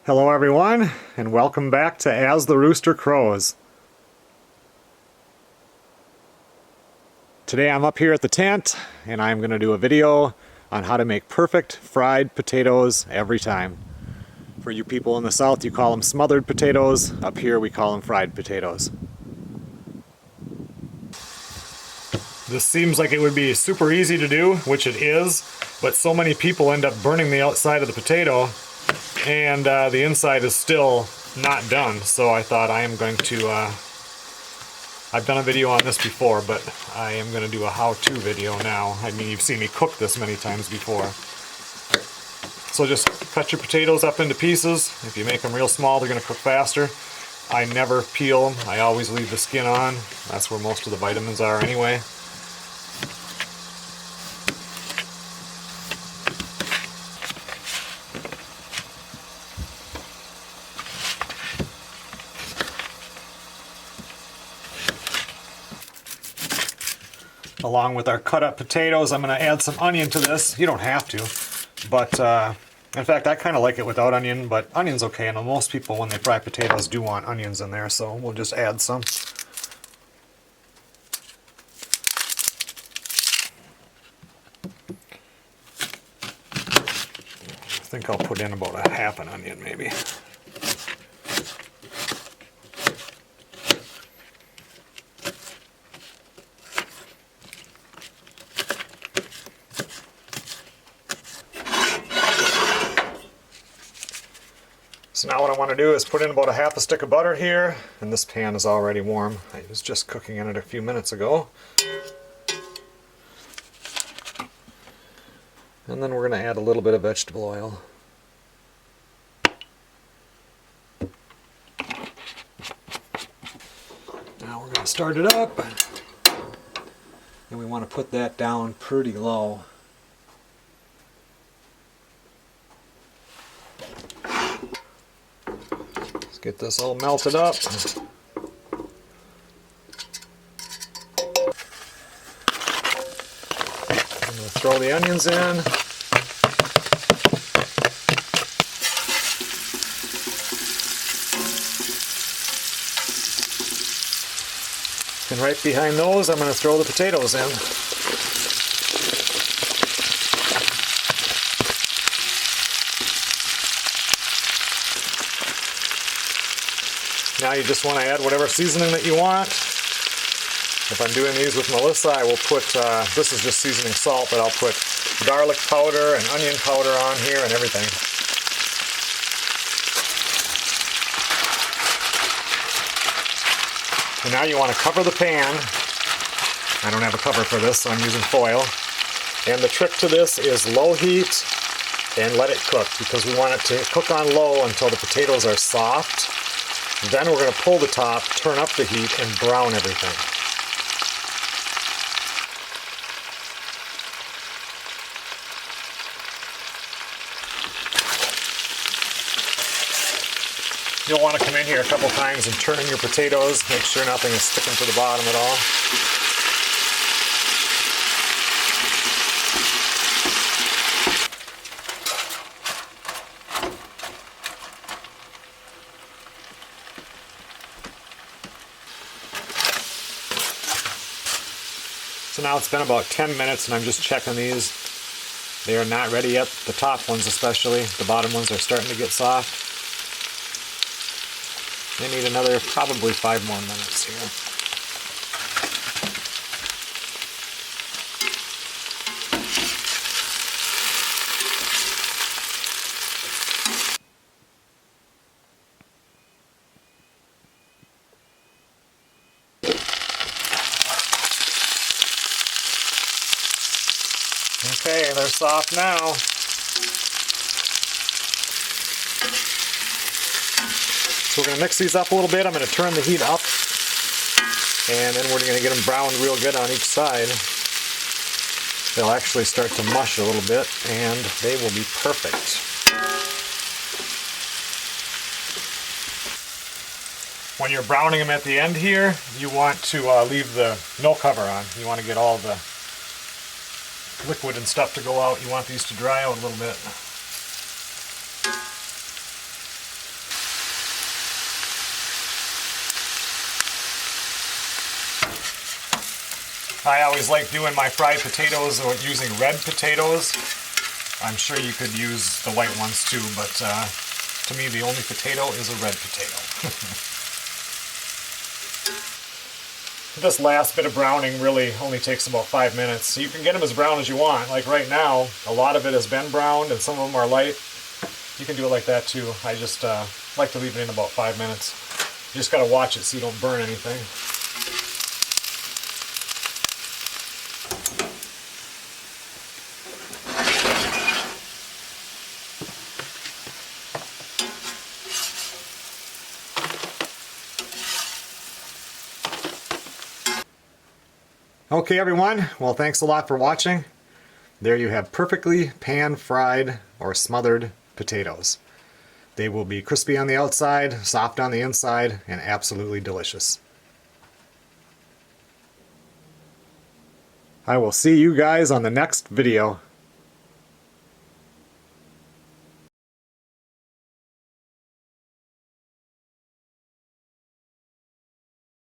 Hello everyone, and welcome back to As the Rooster Crows. Today I'm up here at the tent, and I'm going to do a video on how to make perfect fried potatoes every time. For you people in the south, you call them smothered potatoes. Up here we call them fried potatoes. This seems like it would be super easy to do, which it is, but so many people end up burning the outside of the potato, and the inside is still not done. So I thought I am going to, I've done a video on this before, but I am going to do a how-to video now. I mean, you've seen me cook this many times before. So just cut your potatoes up into pieces. If you make them real small, they're going to cook faster. I never peel them. I always leave the skin on. That's where most of the vitamins are anyway. Along with our cut up potatoes, I'm going to add some onion to this. You don't have to, but in fact I kind of like it without onion, but onion's okay. And most people when they fry potatoes do want onions in there, so we'll just add some. I think I'll put in about a half an onion maybe. So now what I want to do is put in about a half a stick of butter here, and this pan is already warm. I was just cooking in it a few minutes ago. And then we're going to add a little bit of vegetable oil. Now we're going to start it up, and we want to put that down pretty low. Get this all melted up. I'm going to throw the onions in. And right behind those, I'm going to throw the potatoes in. Now you just want to add whatever seasoning that you want. If I'm doing these with Melissa, I will put, this is just seasoning salt, but I'll put garlic powder and onion powder on here and everything. And now you want to cover the pan. I don't have a cover for this, so I'm using foil. And the trick to this is low heat and let it cook, because we want it to cook on low until the potatoes are soft. Then we're going to pull the top, turn up the heat, and brown everything. You'll want to come in here a couple times and turn your potatoes, make sure nothing is sticking to the bottom at all. So now it's been about 10 minutes and I'm just checking these. They are not ready yet, the top ones especially. The bottom ones are starting to get soft. They need another probably 5 more minutes here. Okay, they're soft now. So we're going to mix these up a little bit. I'm going to turn the heat up, and then we're going to get them browned real good on each side. They'll actually start to mush a little bit, and they will be perfect. When you're browning them at the end here, you want to leave no cover on. You want to get all the liquid and stuff to go out. You want these to dry out a little bit. I always like doing my fried potatoes using red potatoes. I'm sure you could use the white ones too, but to me the only potato is a red potato. This last bit of browning really only takes about 5 minutes. You can get them as brown as you want. Like right now, a lot of it has been browned and some of them are light. You can do it like that too. I just like to leave it in about 5 minutes. You just gotta watch it so you don't burn anything. Okay everyone, well thanks a lot for watching. There you have perfectly pan-fried or smothered potatoes. They will be crispy on the outside, soft on the inside, and absolutely delicious. I will see you guys on the next video.